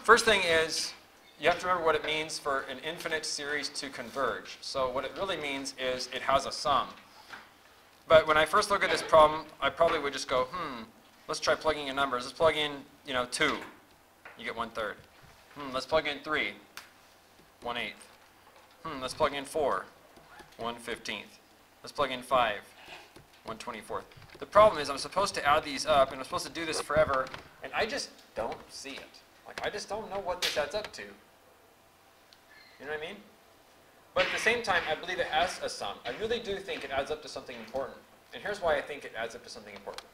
First thing is, you have to remember what it means for an infinite series to converge. So what it really means is it has a sum. But when I first look at this problem, I probably would just go, let's try plugging in numbers. Let's plug in, 2. You get 1/3. Let's plug in 3. 1/8. Let's plug in 4. 1/15. Let's plug in 5. 1/24. The problem is I'm supposed to add these up, and I'm supposed to do this forever, and I just don't see it. Like, I just don't know what this adds up to. You know what I mean? But at the same time, I believe it has a sum. I really do think it adds up to something important. And here's why I think it adds up to something important.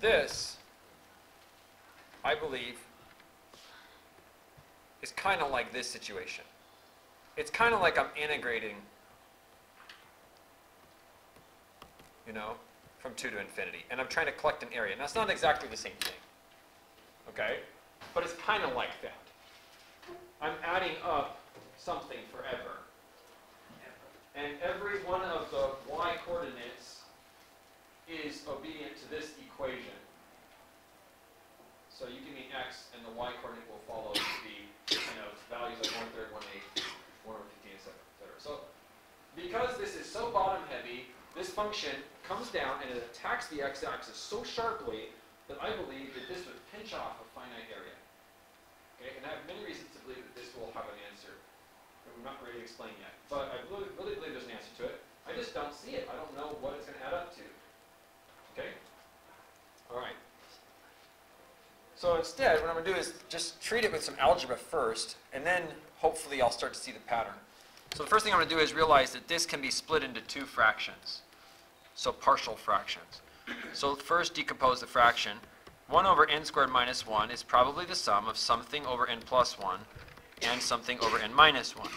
This, I believe, is kind of like this situation. It's kind of like I'm integrating, from 2 to infinity. And I'm trying to collect an area. Now, it's not exactly the same thing. Okay? But it's kind of like that. I'm adding up something forever. And every one of the y coordinates is obedient to this equation. So you give me x, and the y coordinate will follow the values of 1/3, 1/8, 1/15, etc., etc. So because this is so bottom heavy, this function comes down and it attacks the x-axis so sharply that I believe that this would pinch off a finite area. Okay, and I have many reasons to believe that this will have an answer that we're not ready to explain yet. But I really believe there's an answer to it. I just don't see it. I don't know what it's going to add up to. Okay? All right. So instead, what I'm going to do is just treat it with some algebra first, and then hopefully I'll start to see the pattern. So the first thing I'm going to do is realize that this can be split into 2 fractions. So partial fractions. So first decompose the fraction. 1/n² minus 1 is probably the sum of something over n plus 1 and something over n minus 1.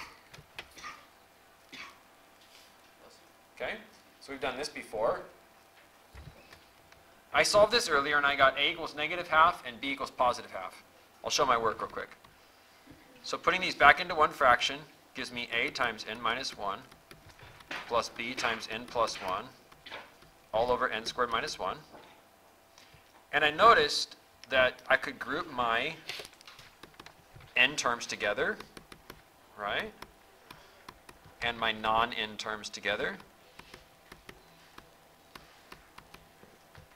Okay? So we've done this before. I solved this earlier and I got a equals -½ and b equals +½ I'll show my work real quick. So putting these back into one fraction gives me a times n minus 1 plus b times n plus 1 all over n² minus 1. And I noticed that I could group my n terms together, right? And my non-n terms together.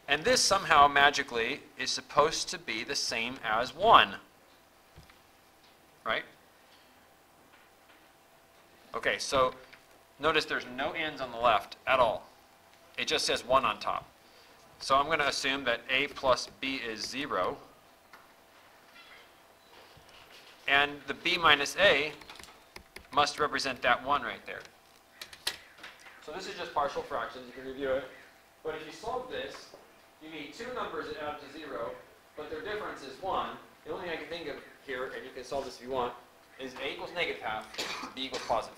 And this somehow magically is supposed to be the same as 1, right? Okay, so notice there's no n's on the left at all. It just says 1 on top. So I'm going to assume that a plus b is 0. And the b minus a must represent that 1 right there. So this is just partial fractions. You can review it. But if you solve this, you need 2 numbers that add to 0, but their difference is 1. The only thing I can think of here, and you can solve this if you want, is a equals -½ b equals +½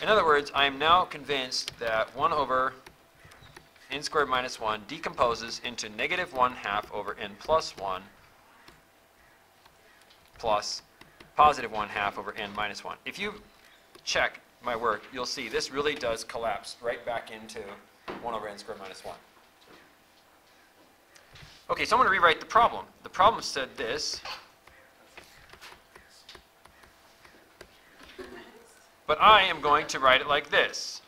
In other words, I am now convinced that 1/n² minus 1 decomposes into -½ over n plus 1 plus +½ over n minus 1. If you check my work, you'll see this really does collapse right back into 1/n² minus 1. Okay, so I'm going to rewrite the problem. The problem said this, but I am going to write it like this.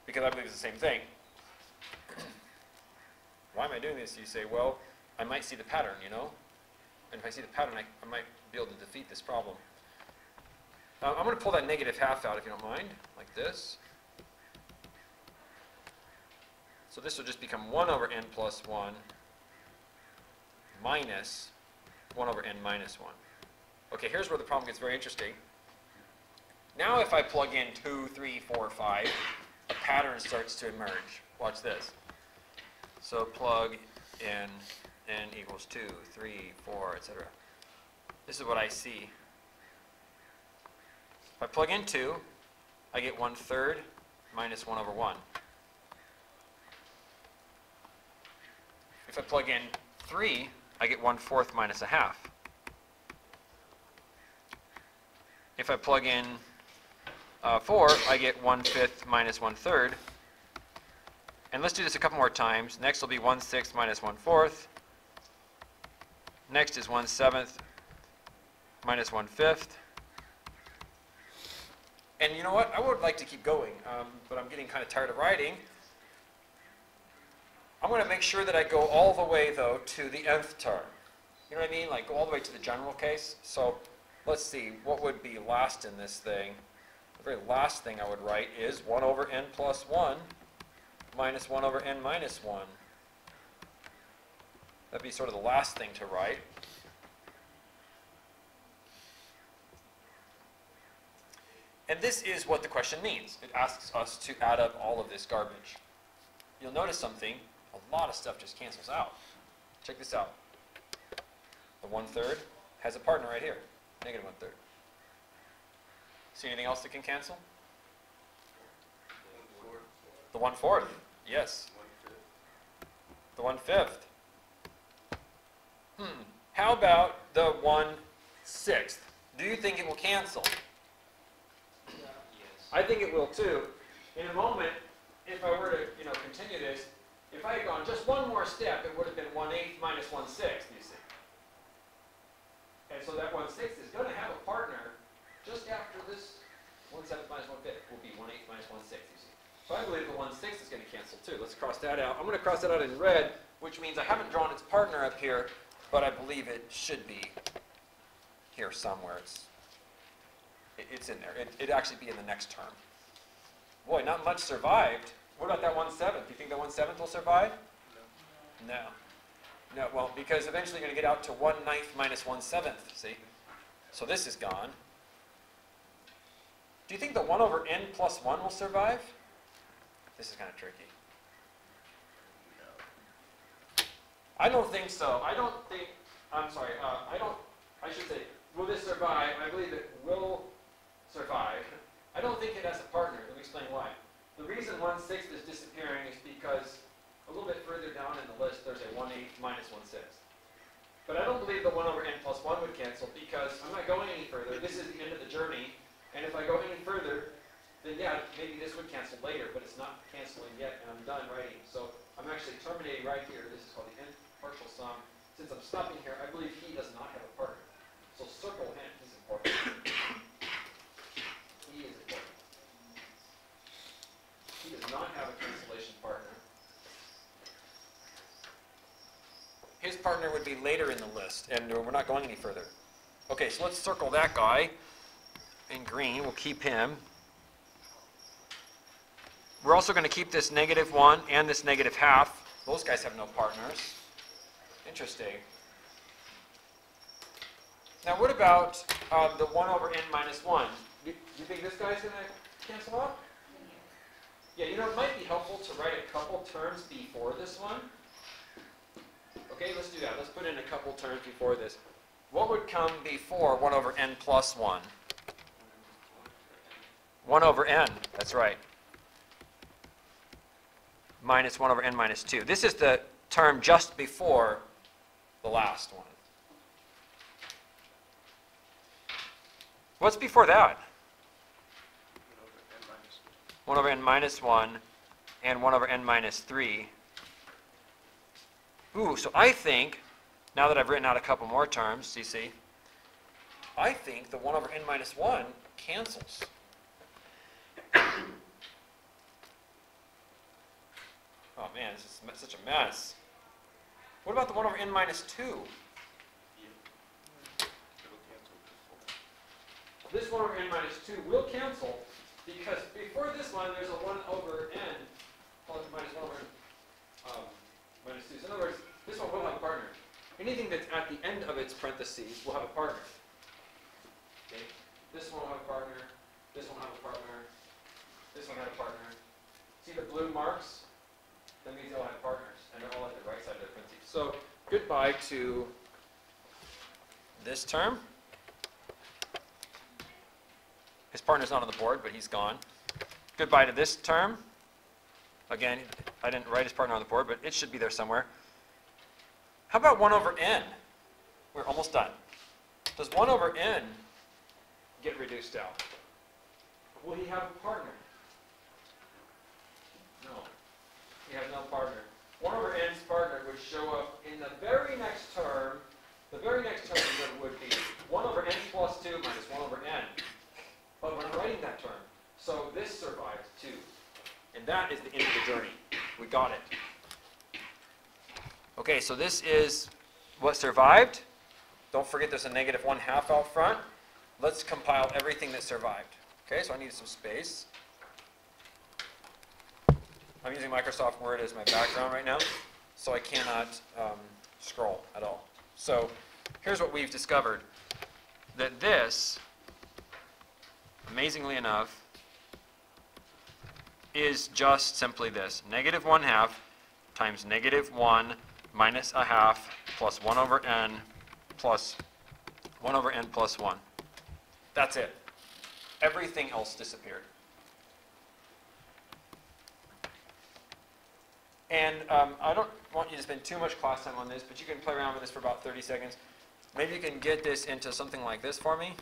Because I believe it's the same thing. Why am I doing this? You say, well, I might see the pattern, And if I see the pattern, I might be able to defeat this problem. I'm going to pull that -½ out, if you don't mind, like this. So this will just become 1/n plus 1 minus 1/n minus 1. Okay, here's where the problem gets very interesting. Now if I plug in 2, 3, 4, 5, a pattern starts to emerge. Watch this. So plug in n equals 2, 3, 4, etc. This is what I see. If I plug in 2, I get 1/3 minus 1/1. If I plug in 3, I get 1/4 minus 1/2. If I plug in 4, I get 1/5 minus 1/3. And let's do this a couple more times. Next will be 1/6 minus 1/4. Next is 1/7 minus 1/5. And you know what? I would like to keep going, but I'm getting kind of tired of writing. I'm going to make sure that I go all the way, though, to the nth term. You know what I mean? Like, go all the way to the general case. So let's see. What would be last in this thing? The very last thing I would write is 1 over n plus 1 minus 1 over n minus 1. That'd be sort of the last thing to write. And this is what the question means. It asks us to add up all of this garbage. You'll notice something. A lot of stuff just cancels out. Check this out. The 1/3 has a partner right here. Negative 1/3. See anything else that can cancel? The 1/4. Yes. The 1/5. How about the 1/6? Do you think it will cancel? I think it will too. In a moment, if I were to, continue this, if I had gone just one more step, it would have been 1/8 minus 1/6, you see. And so that 1/6 is going to have a partner just after this 1/7 minus 1/5 will be 1/8 minus 1/6, you see. So I believe the 1/6 is going to cancel too. Let's cross that out. I'm going to cross that out in red, which means I haven't drawn its partner up here, but I believe it should be here somewhere. It's in there. It'd actually be in the next term. Boy, not much survived. What about that 1/7? Do you think that 1/7 will survive? No. No, well, because eventually you're going to get out to 1/9 minus 1/7, see? So this is gone. Do you think the 1 over n plus 1 will survive? This is kind of tricky. I don't think so. I should say, will this survive? I believe it will survive. I don't think it has a partner. Let me explain why. The reason 1/6 is disappearing is because a little bit further down in the list, there's a 1/8 minus 1/6. But I don't believe the 1 over n plus 1 would cancel because I'm not going any further. This is the end of the journey. And if I go any further, then yeah, maybe this would cancel later, but it's not canceling yet, and I'm done writing. So I'm actually terminating right here. This is called the nth partial sum. Since I'm stopping here, I believe he does not have a partner. So circle him. He's important. He is important. He does not have a cancellation partner. His partner would be later in the list, and we're not going any further. Okay, so let's circle that guy in green. We'll keep him. We're also going to keep this -1 and this -1/2. Those guys have no partners. Interesting. Now what about the 1 over n minus 1? Do you think this guy's going to cancel out? Yeah, it might be helpful to write a couple terms before this one. Okay, let's do that. Let's put in a couple terms before this. What would come before 1 over n plus 1? 1 over n, that's right. Minus 1 over n minus 2. This is the term just before the last one. What's before that? 1 over n minus 1 and 1 over n minus 3. Ooh, so I think, now that I've written out a couple more terms, you see, I think the 1 over n minus 1 cancels. Oh man, this is such a mess. What about the 1 over n minus 2? This 1 over n minus 2 will cancel because before this one there's a 1 over n plus minus 1 over minus 2. So in other words, this one will have a partner. Anything that's at the end of its parentheses will have a partner. Okay? This one will have a partner. This one will have a partner. This one had a partner. See the blue marks? That means they'll have partners, and they're all at the right side of their parentheses. So goodbye to this term. His partner's not on the board, but he's gone. Goodbye to this term. Again, I didn't write his partner on the board, but it should be there somewhere. How about 1 over n? We're almost done. Does 1 over n get reduced out? Will he have a partner? No. He has no partner. 1 over n's partner would show up in the very next term. The very next term would be 1 over n plus 2 minus 1 over n. But we're not writing that term. So this survives too. And that is the end of the journey. We got it. Okay, so this is what survived. Don't forget there's a negative 1/2 out front. Let's compile everything that survived. Okay, so I need some space. I'm using Microsoft Word as my background right now, so I cannot scroll at all. So here's what we've discovered. That this, amazingly enough, is just simply this. Negative 1/2 times negative 1 minus 1/2 plus 1 over n plus 1 over n plus 1. That's it. Everything else disappeared. And I don't want you to spend too much class time on this, but you can play around with this for about 30 seconds. Maybe you can get this into something like this for me.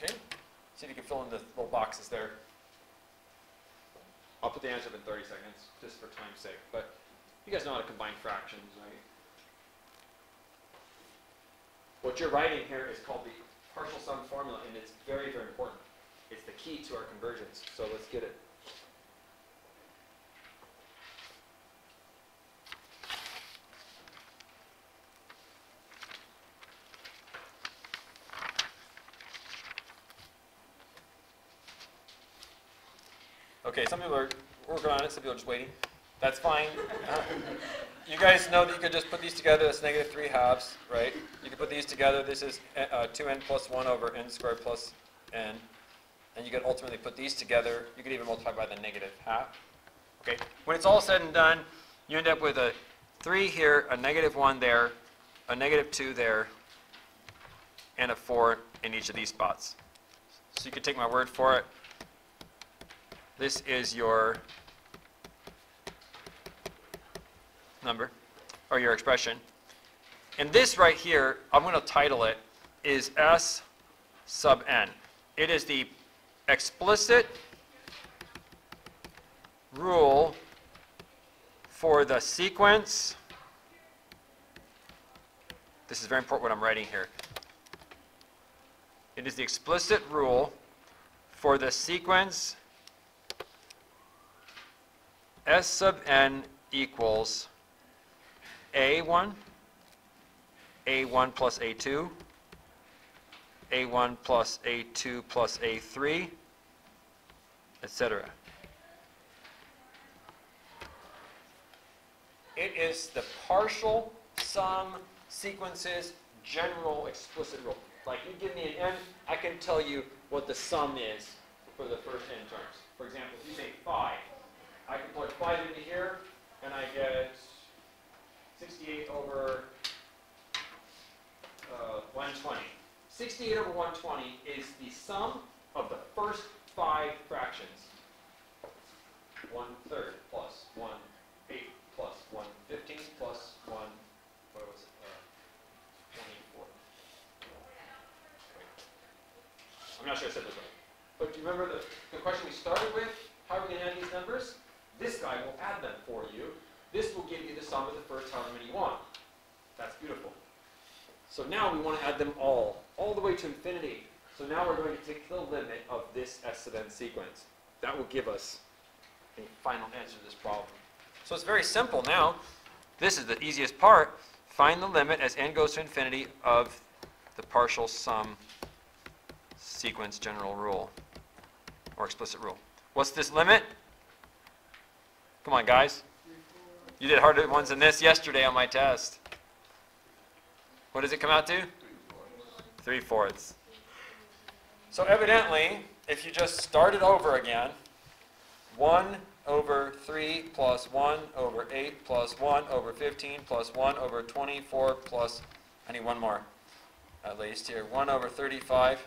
Okay? See if you can fill in the little boxes there. I'll put the answer up in 30 seconds, just for time's sake. But you guys know how to combine fractions, right? What you're writing here is called the partial sum formula, and it's very, very important. It's the key to our convergence. So let's get it. Okay, some people are working on it, some people are just waiting. That's fine. You guys know that you could just put these together. That's negative 3/2, right? You could put these together. This is 2n plus 1 over n squared plus n. And you could ultimately put these together. You could even multiply by the negative 1/2. Okay. When it's all said and done, you end up with a 3 here, a negative 1 there, a negative 2 there, and a 4 in each of these spots. So you could take my word for it. This is your number, or your expression. And this right here, I'm going to title it, is S sub n. It is the explicit rule for the sequence. This is very important what I'm writing here. It is the explicit rule for the sequence S sub n equals A1, A1 plus A2, A1 plus A2 plus A3, etc. It is the partial sum sequences general explicit rule. Like you give me an n, I can tell you what the sum is for the first n terms. For example, if you say 5, I can plug 5 into here, and I get 68 over 120. 68 over 120 is the sum of the first 5 fractions. 1/3 plus 1/8 plus 1/15 plus 1, what was it, 24. I'm not sure I said this right. But do you remember the question we started with? How are we going to add these numbers? This guy will add them for you. This will give you the sum of the first however many you want. That's beautiful. So now we want to add them all the way to infinity. So now we're going to take the limit of this S sub n sequence. That will give us a final answer to this problem. So it's very simple now. This is the easiest part. Find the limit as n goes to infinity of the partial sum sequence general rule, or explicit rule. What's this limit? Come on, guys. You did harder ones than this yesterday on my test. What does it come out to? 3/4. So evidently, if you just start it over again, 1 over 3 plus 1 over 8 plus 1 over 15 plus 1 over 24 plus, I need one more at least here, 1 over 35.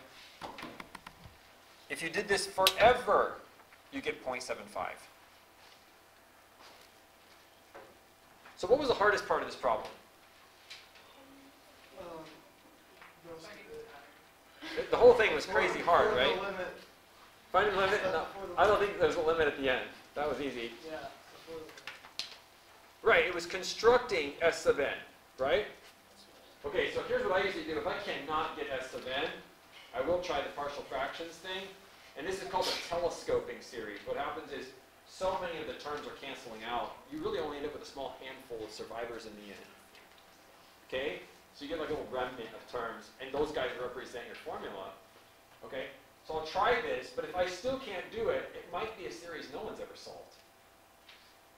If you did this forever, you get 0.75. So what was the hardest part of this problem? The whole thing was crazy hard, right? Finding the limit. No, I don't think there was a limit at the end. That was easy. Right, it was constructing S sub n, right? Okay, so here's what I usually do. If I cannot get S sub n, I will try the partial fractions thing. And this is called a telescoping series. What happens is so many of the terms are canceling out, you really only end up with a small handful of survivors in the end. Okay? So you get like a little remnant of terms, and those guys represent your formula. Okay? So I'll try this, but if I still can't do it, it might be a series no one's ever solved.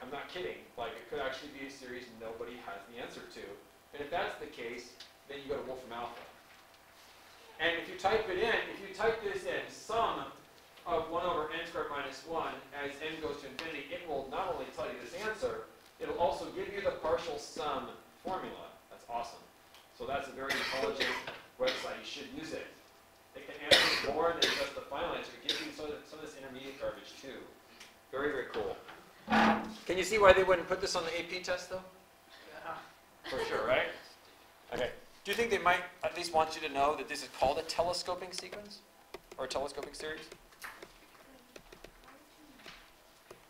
I'm not kidding. Like, it could actually be a series nobody has the answer to. And if that's the case, then you go to Wolfram Alpha. And if you type it in, if you type this in, sum of 1 over n squared minus 1 as n goes to infinity, it will not only tell you this answer, it'll also give you the partial sum formula. That's awesome. So that's a very intelligent website. You should use it. It can answer more than just the final answer. It gives you some of this intermediate garbage too. Very, very cool. Can you see why they wouldn't put this on the AP test though? Yeah. For sure, right? Okay. Do you think they might at least want you to know that this is called a telescoping sequence? Or a telescoping series?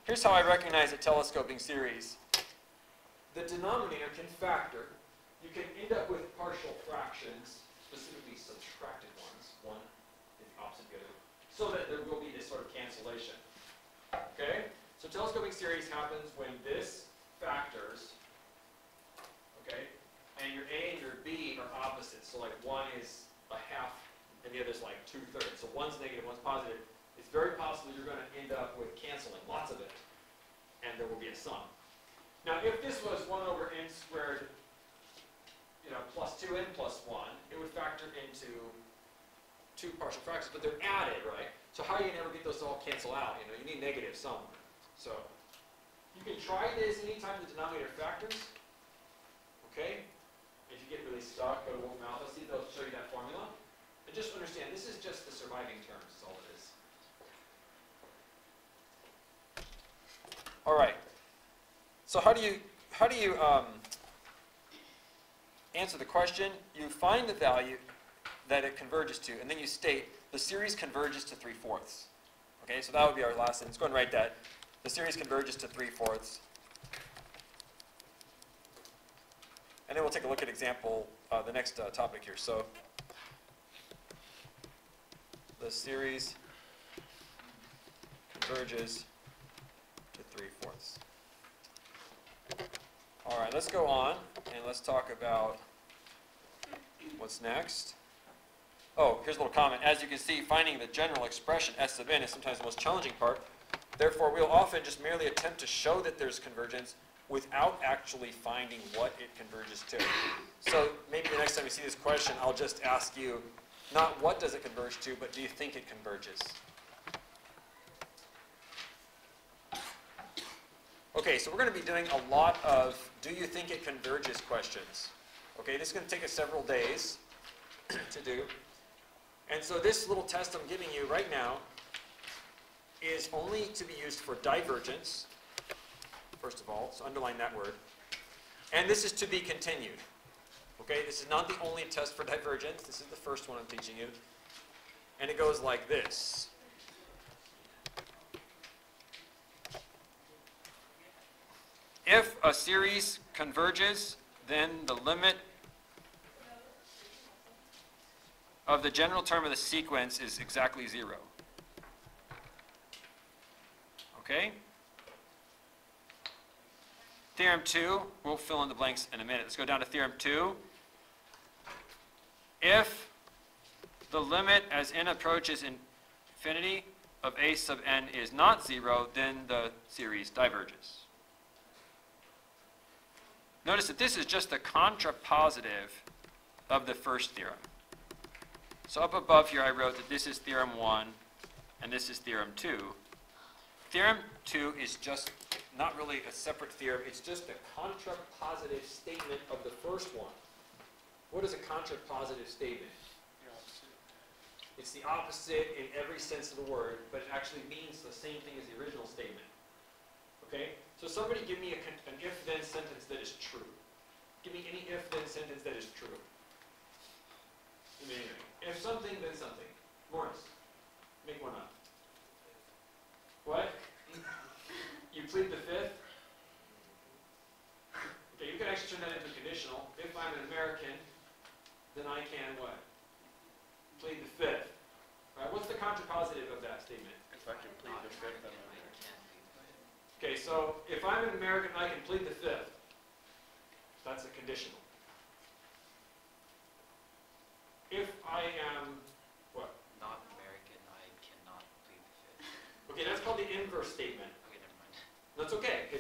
Here's how I recognize a telescoping series. The denominator can factor. You can end up with partial fractions, specifically subtracted ones. One is the opposite of the other. So that there will be this sort of cancellation. Okay? So telescoping series happens when this factors, okay, and your A and your B are opposites. So like one is a half and the other is like 2/3. So one's negative, one's positive. It's very possible you're going to end up with canceling, lots of it, and there will be a sum. Now, if this was 1 over n squared, plus 2n plus 1, it would factor into two partial fractions, but they're added, right? So how do you never get those to all cancel out? You need negative somewhere. So you can try this anytime the denominator factors. Okay? If you get really stuck, go to Wolfram Alpha, see they'll show you that formula. And just understand, this is just the surviving terms, is all it is. All right. So how do you answer the question? You find the value that it converges to, and then you state the series converges to 3/4. Okay, so that would be our last sentence. Go ahead and write that. The series converges to 3/4. And then we'll take a look at example, the next topic here. So the series converges to 3/4. All right, let's go on and let's talk about what's next. Oh, here's a little comment. As you can see, finding the general expression S sub n is sometimes the most challenging part. Therefore, we'll often just merely attempt to show that there's convergence without actually finding what it converges to. So maybe the next time you see this question, I'll just ask you, not what does it converge to, but do you think it converges? Okay, so we're going to be doing a lot of do you think it converges questions. Okay, this is going to take us several days to do. And so this little test I'm giving you right now is only to be used for divergence, first of all, so underline that word. And this is to be continued. Okay, this is not the only test for divergence. This is the first one I'm teaching you. And it goes like this. If a series converges, then the limit of the general term of the sequence is exactly 0. Okay? Theorem 2, we'll fill in the blanks in a minute. Let's go down to Theorem 2. If the limit as n approaches infinity of a sub n is not 0, then the series diverges. Notice that this is just the contrapositive of the first theorem. So up above here I wrote that this is Theorem 1 and this is Theorem 2. Theorem 2 is just not really a separate theorem, it's just a contrapositive statement of the first one. What is a contrapositive statement? It's the opposite in every sense of the word, but it actually means the same thing as the original statement. Okay? So somebody give me an if-then sentence that is true. Give me any if-then sentence that is true. Give me anything. If something, then something. Morris, make one up. What? You plead the fifth? Okay, you can actually turn that into conditional. If I'm an American, then I can what? Plead the fifth. Right? What's the contrapositive of that statement? If I can plead the fifth, then I'm American. Okay, so if I'm an American, I can plead the fifth. That's a conditional. If I am what? Not American, I cannot plead the fifth. Okay, that's called the inverse statement. Okay, never mind. That's okay.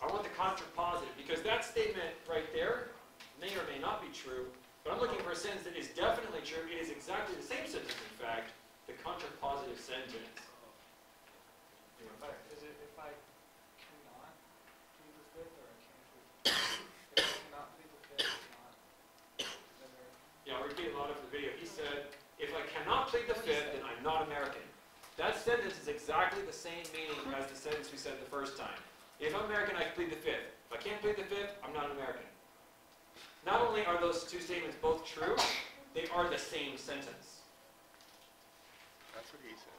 I want the contrapositive because that statement right there may or may not be true, but I'm looking for a sentence that is definitely true. It is exactly the same sentence, in fact, the contrapositive sentence. Is it if I cannot plead the fifth or I can plead the fifth? If I cannot plead the fifth, it's not American. Yeah, I'll repeat a lot of the video. He said, if I cannot plead the fifth, then I'm not American. That sentence is exactly the same meaning as the sentence we said the first time. If I'm American, I can plead the fifth. If I can't plead the fifth, I'm not American. Not only are those two statements both true, they are the same sentence. That's what he said.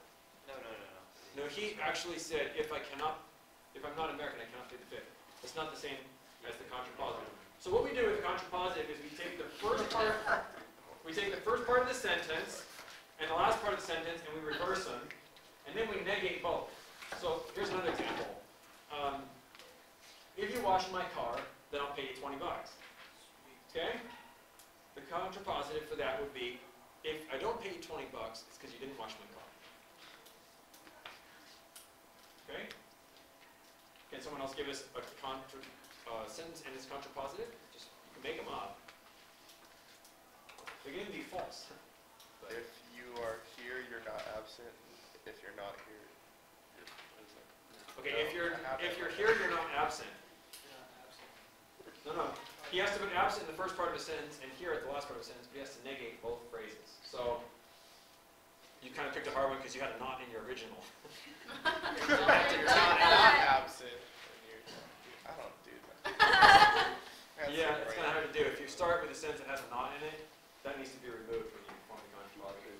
No, he actually said, if I'm not American, I cannot plead the fifth. It's not the same as the contrapositive. So what we do with the contrapositive is we take the first part of the sentence and the last part of the sentence and we reverse them, and then we negate both. So here's another example. If you wash my car, then I'll pay you $20. Okay? The contrapositive for that would be, if I don't pay you $20, it's because you didn't wash my car. Okay? Can someone else give us a sentence and its contrapositive? Just, you can make them up. They can even be false. But If you are here, you're not absent. If you're not here, what is it? okay, No, if you're I have that. here, you're not absent. You're not absent. No. He has to put absent in the first part of the sentence and here at the last part of the sentence, but he has to negate both phrases. So you kind of picked a hard one because you had a not in your original. You're not absent. I don't do that. Yeah, it's kind of hard to do. If you start with a sentence that has a not in it, that needs to be removed when you form the contrapositive.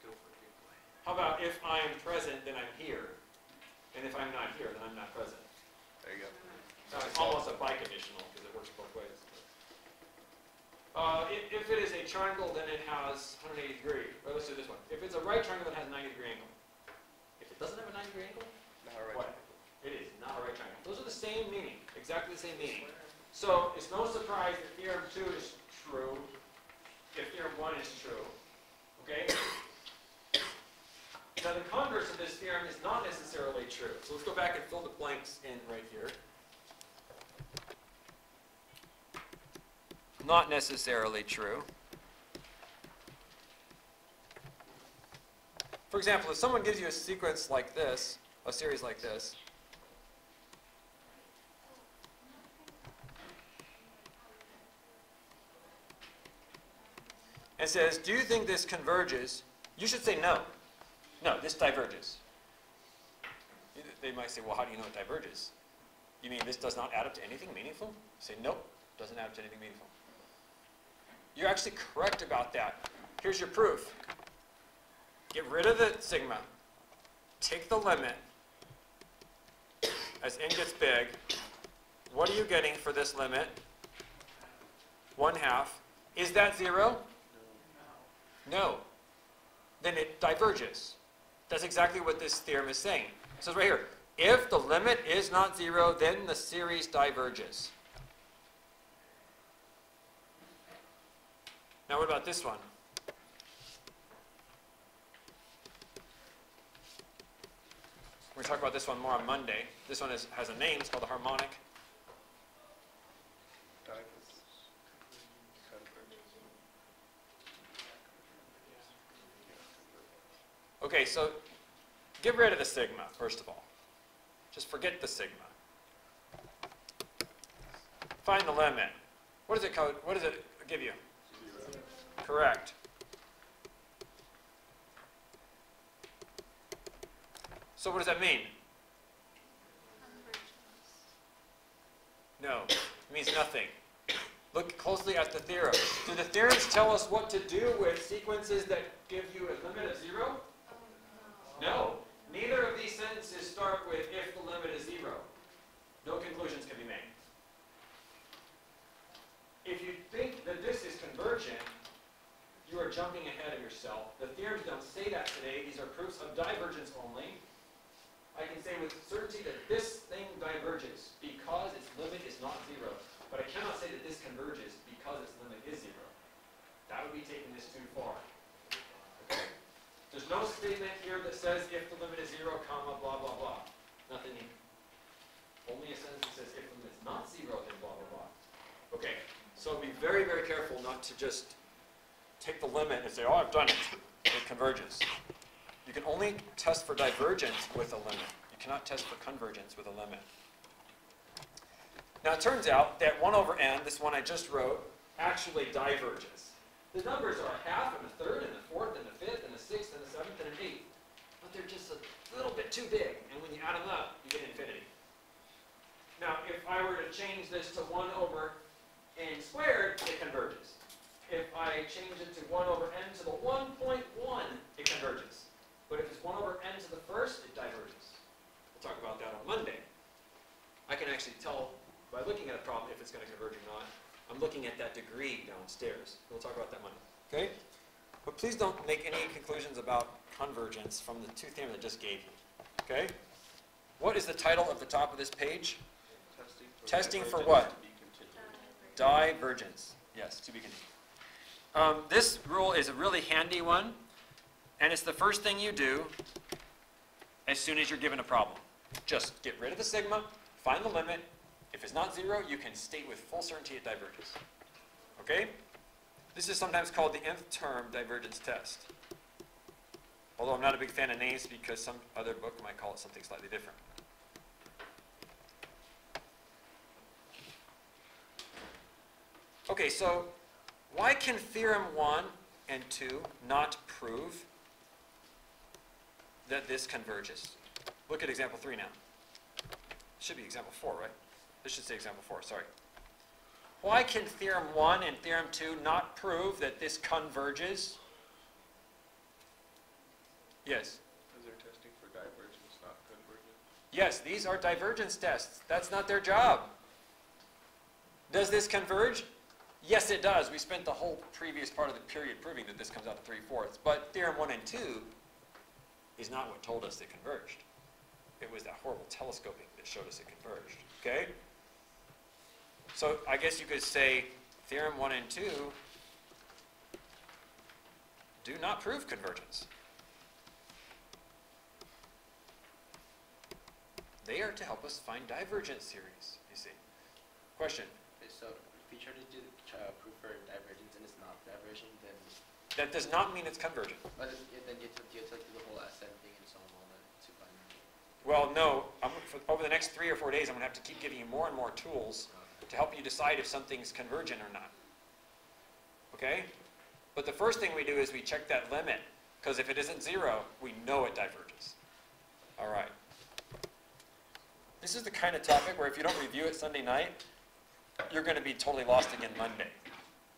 Go for it, big boy. How about if I am present, then I'm here, and if I'm not here, then I'm not present. There you go. It's almost a biconditional because it works both ways. If it is a triangle, then it has 180 degree. Or let's do this one. If it's a right triangle, then it has a 90 degree angle. If it doesn't have a 90 degree angle, Not right. what? It is not a right triangle. Those are the same meaning, exactly the same meaning. So it's no surprise that Theorem 2 is true if Theorem 1 is true. Okay? Now the converse of this theorem is not necessarily true. So let's go back and fill the blanks in right here. Not necessarily true. For example, if someone gives you a sequence like this, a series like this, and says, do you think this converges? You should say no. No, this diverges. They might say, well, how do you know it diverges? You mean this does not add up to anything meaningful? You say, nope, doesn't add up to anything meaningful. You're actually correct about that. Here's your proof. Get rid of the sigma. Take the limit as n gets big. What are you getting for this limit? 1/2. Is that 0? No. Then it diverges. That's exactly what this theorem is saying. It says right here, if the limit is not 0, then the series diverges. Now what about this one? We're going to talk about this one more on Monday. This one has a name. It's called the harmonic. Okay, so get rid of the sigma, first of all. Just forget the sigma. Find the limit. What does it code? What does it give you? 0. Correct. So what does that mean? No, it means nothing. Look closely at the theorem. Do the theorems tell us what to do with sequences that give you a limit of 0? No. Neither of these sentences start with if the limit is 0. No conclusions can be made. If you think that this is convergent, you are jumping ahead of yourself. The theorems don't say that today. These are proofs of divergence only. I can say with certainty that this thing diverges because its limit is not 0. But I cannot say that this converges because its limit is 0. That would be taking this too far. Okay? There's no statement here that says if the limit is 0, comma, blah, blah, blah. Nothing here. Only a sentence that says if the limit is not 0, then blah, blah, blah. Okay, so be very, very careful not to just take the limit and say, oh, I've done it. It converges. You can only test for divergence with a limit. You cannot test for convergence with a limit. Now it turns out that 1 over n, this one I just wrote, actually diverges. The numbers are a half and a third and a fourth and a fifth and a sixth and a seventh and an eighth. But they're just a little bit too big. And when you add them up, you get infinity. Now if I were to change this to 1 over n squared, it converges. If I change it to 1 over n to the 1.1, it converges. But if it's 1 over n to the first, it diverges. We'll talk about that on Monday. I can actually tell by looking at a problem if it's going to converge or not. I'm looking at that degree downstairs. We'll talk about that Monday. Okay? But please don't make any conclusions about convergence from the two theorems I just gave you. Okay? What is the title of the top of this page? Testing for what? Divergence. Yes, to be continued. This rule is a really handy one, and it's the first thing you do as soon as you're given a problem. Just get rid of the sigma, find the limit. If it's not 0, you can state with full certainty it diverges. Okay? This is sometimes called the nth term divergence test. Although I'm not a big fan of names because some other book might call it something slightly different. Okay, so why can theorem 1 and 2 not prove that this converges? Look at example 3 now. It should be example 4, right? This should say example 4, sorry. Why can theorem 1 and theorem 2 not prove that this converges? Yes? Because they're testing for divergence, not convergence. Yes, these are divergence tests. That's not their job. Does this converge? Yes, it does. We spent the whole previous part of the period proving that this comes out to 3/4. But theorem 1 and 2 is not what told us it converged. It was that horrible telescoping that showed us it converged. Okay? So I guess you could say theorem 1 and 2 do not prove convergence. They are to help us find divergence series, you see. Question? Okay, so if we try to do proof for divergence and it's not divergent, then That does not mean it's convergent. but then you have to do the whole ascent thing and so on all that to find it. Well, no. Over the next 3 or 4 days, I'm going to have to keep giving you more and more tools to help you decide if something's convergent or not. Okay? But the first thing we do is we check that limit, because if it isn't 0, we know it diverges. All right. This is the kind of topic where if you don't review it Sunday night, you're going to be totally lost again Monday.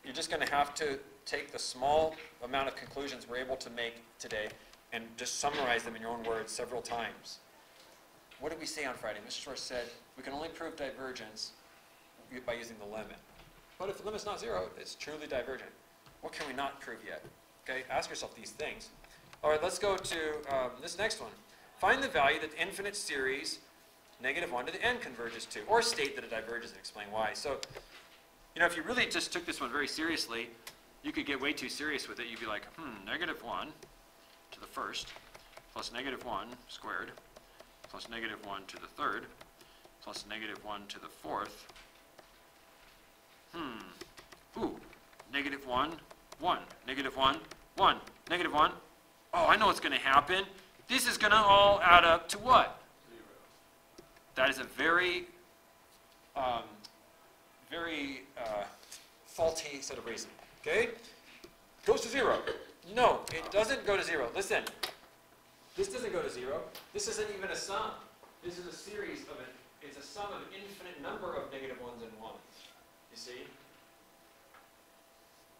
You're just going to have to take the small amount of conclusions we're able to make today and just summarize them in your own words several times. What did we say on Friday? Mr. Schwartz said we can only prove divergence by using the limit. But if the limit's not 0, it's truly divergent. What can we not prove yet? Okay, ask yourself these things. All right, let's go to this next one. Find the value that the infinite series -1 to the n converges to, or state that it diverges and explain why. So, you know, if you really just took this one very seriously, you could get way too serious with it. You'd be like, -1 to the first plus -1 squared plus -1 to the third plus -1 to the fourth. Ooh, -1, 1, -1, 1, -1. Oh, I know what's going to happen. This is going to all add up to what? 0. That is a very, very faulty set of reasoning. Okay? Goes to 0. No, it doesn't go to 0. Listen, this doesn't go to 0. This isn't even a sum. This is a series of It's a sum of an infinite number of negative ones and ones. You see?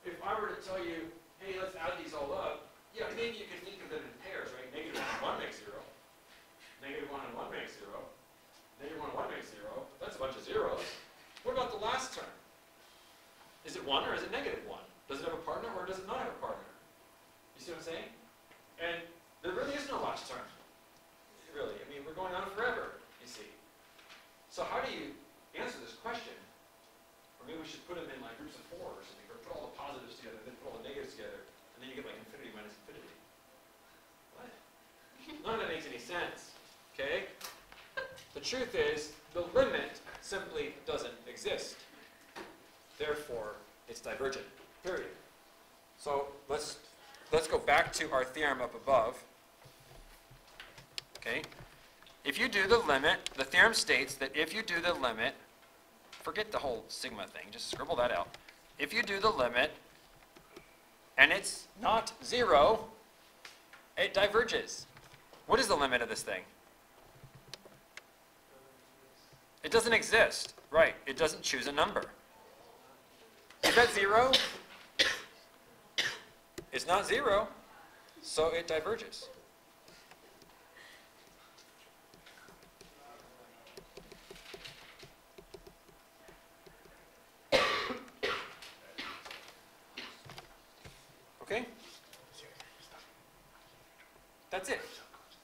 If I were to tell you, hey, let's add these all up, yeah, maybe you could think of them in pairs, right? Negative 1 and 1 makes 0. Negative 1 and 1 makes 0. Negative 1 and 1 makes 0. That's a bunch of zeros. What about the last term? Is it 1 or is it negative 1? Does it have a partner or does it not have a partner? You see what I'm saying? And there really is no last term. Really. I mean, we're going on forever, you see. So how do you answer this question? Or maybe we should put them in like groups of 4 or something, or put all the positives together, then put all the negatives together, and then you get like infinity minus infinity. What? None of that makes any sense. Okay? The truth is, the limit simply doesn't exist. Therefore, it's divergent. Period. So let's go back to our theorem up above. Okay? If you do the limit, the theorem states that if you do the limit, forget the whole sigma thing, just scribble that out. If you do the limit, and it's not 0, it diverges. What is the limit of this thing? It doesn't exist. Right. It doesn't choose a number. Is that 0? It's not 0, so it diverges. Okay? That's it.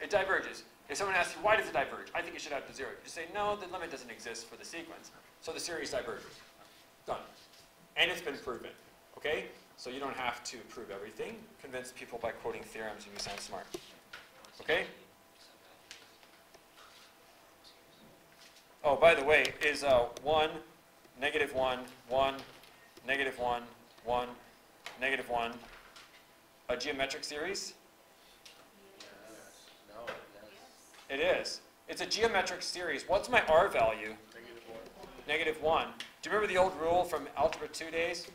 It diverges. If someone asks you, why does it diverge? I think it should have to 0. You say, no, the limit doesn't exist for the sequence. So the series diverges. Done. And it's been proven. Okay? So you don't have to prove everything. Convince people by quoting theorems and you sound smart. Okay? Oh, by the way, is 1, negative 1, 1, negative 1, 1, negative 1 a geometric series? No, It is. It's a geometric series. What's my R value? Negative 1. Do you remember the old rule from Algebra 2 days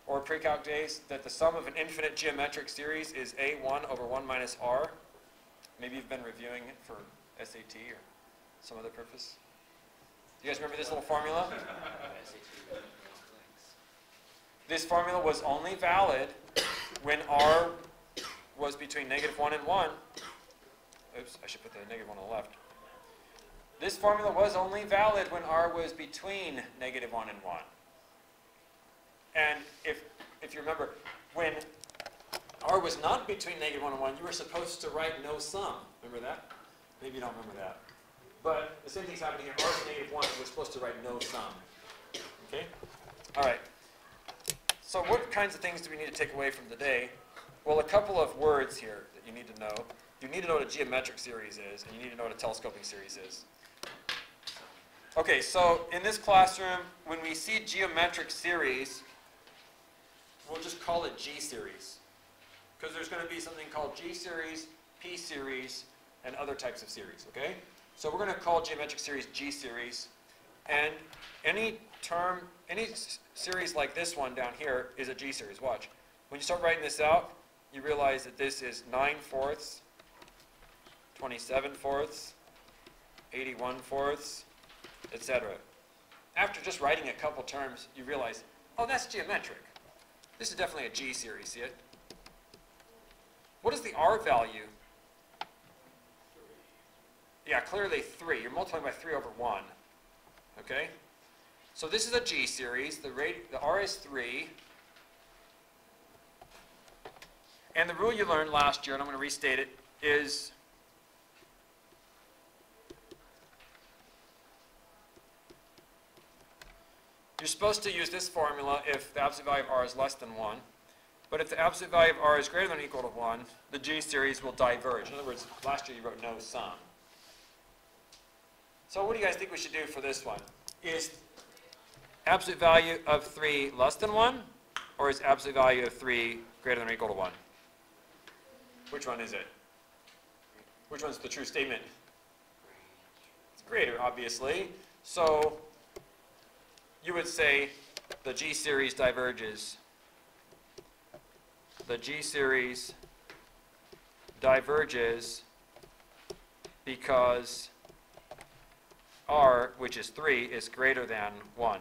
or pre-calc days that the sum of an infinite geometric series is A1 over 1 minus R? Maybe you've been reviewing it for SAT or some other purpose. Do you guys remember this little formula? This formula was only valid when R was between negative 1 and 1. Oops, I should put the negative 1 on the left. This formula was only valid when R was between negative 1 and 1. And if you remember, when R was not between negative 1 and 1, you were supposed to write no sum. Remember that? Maybe you don't remember that. But the same thing's happening here. R is negative 1, and we're supposed to write no sum. Okay? All right. So what kinds of things do we need to take away from today? Well, a couple of words here that you need to know. You need to know what a geometric series is, and you need to know what a telescoping series is. Okay, so in this classroom, when we see geometric series, we'll just call it G series. Because there's going to be something called G series, P series, and other types of series, okay? So we're going to call geometric series G series. And any term, any series like this one down here is a G series. Watch. When you start writing this out, you realize that this is 9/4, 27/4, 81/4, etc. After just writing a couple terms, you realize, oh, that's geometric. This is definitely a G series, see it? What is the R value? Yeah, clearly 3. You're multiplying by 3 over 1. Okay? So this is a G series. The R is 3. And the rule you learned last year, and I'm going to restate it, is you're supposed to use this formula if the absolute value of R is less than 1. But if the absolute value of R is greater than or equal to 1, the G series will diverge. In other words, last year you wrote no sum. So what do you guys think we should do for this one? Is absolute value of 3 less than 1? Or is absolute value of 3 greater than or equal to 1? Which one is it? Which one's the true statement? It's greater, obviously. So you would say the G series diverges. The G series diverges because r, which is 3, is greater than 1.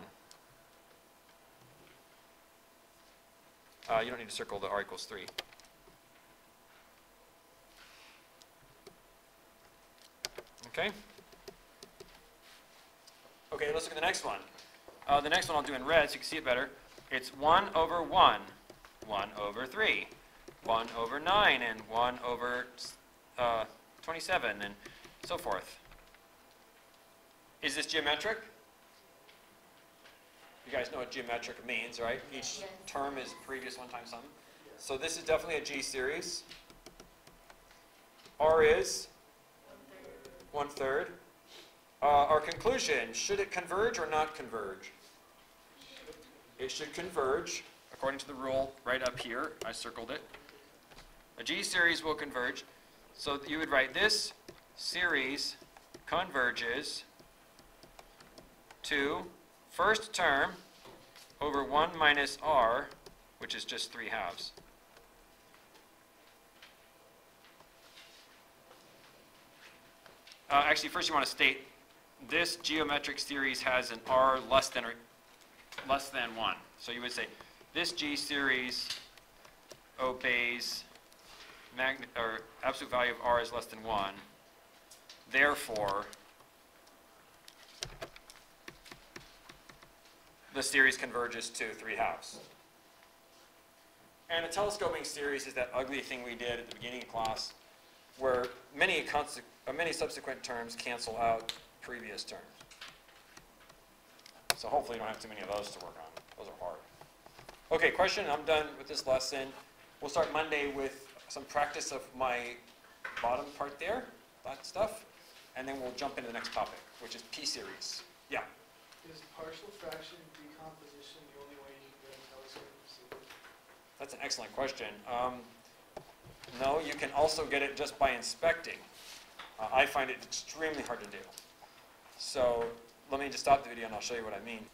You don't need to circle the r equals 3. Okay? Okay, let's look at the next one. The next one I'll do in red so you can see it better. It's 1 over 1, 1 over 3, 1 over 9, and 1 over 27, and so forth. Is this geometric? You guys know what geometric means, right? Each term is previous one times something. So this is definitely a G series. R is 1/3. Our conclusion, should it converge or not converge? It should converge, according to the rule right up here. I circled it. A G series will converge. So you would write this series converges to first term over 1 minus r, which is just 3/2. Actually, first you want to state this geometric series has an r less than 1. So you would say this G series obeys absolute value of r is less than 1. Therefore, the series converges to 3/2. And a telescoping series is that ugly thing we did at the beginning of class where many subsequent terms cancel out previous terms. So hopefully you don't have too many of those to work on. Those are hard. Okay, question. I'm done with this lesson. We'll start Monday with some practice of my bottom part there, that stuff, and then we'll jump into the next topic, which is P-series. Yeah? Is partial fraction decomposition the only way you can get a telescope series? That's an excellent question. No, you can also get it just by inspecting. I find it extremely hard to do. So let me just stop the video and I'll show you what I mean.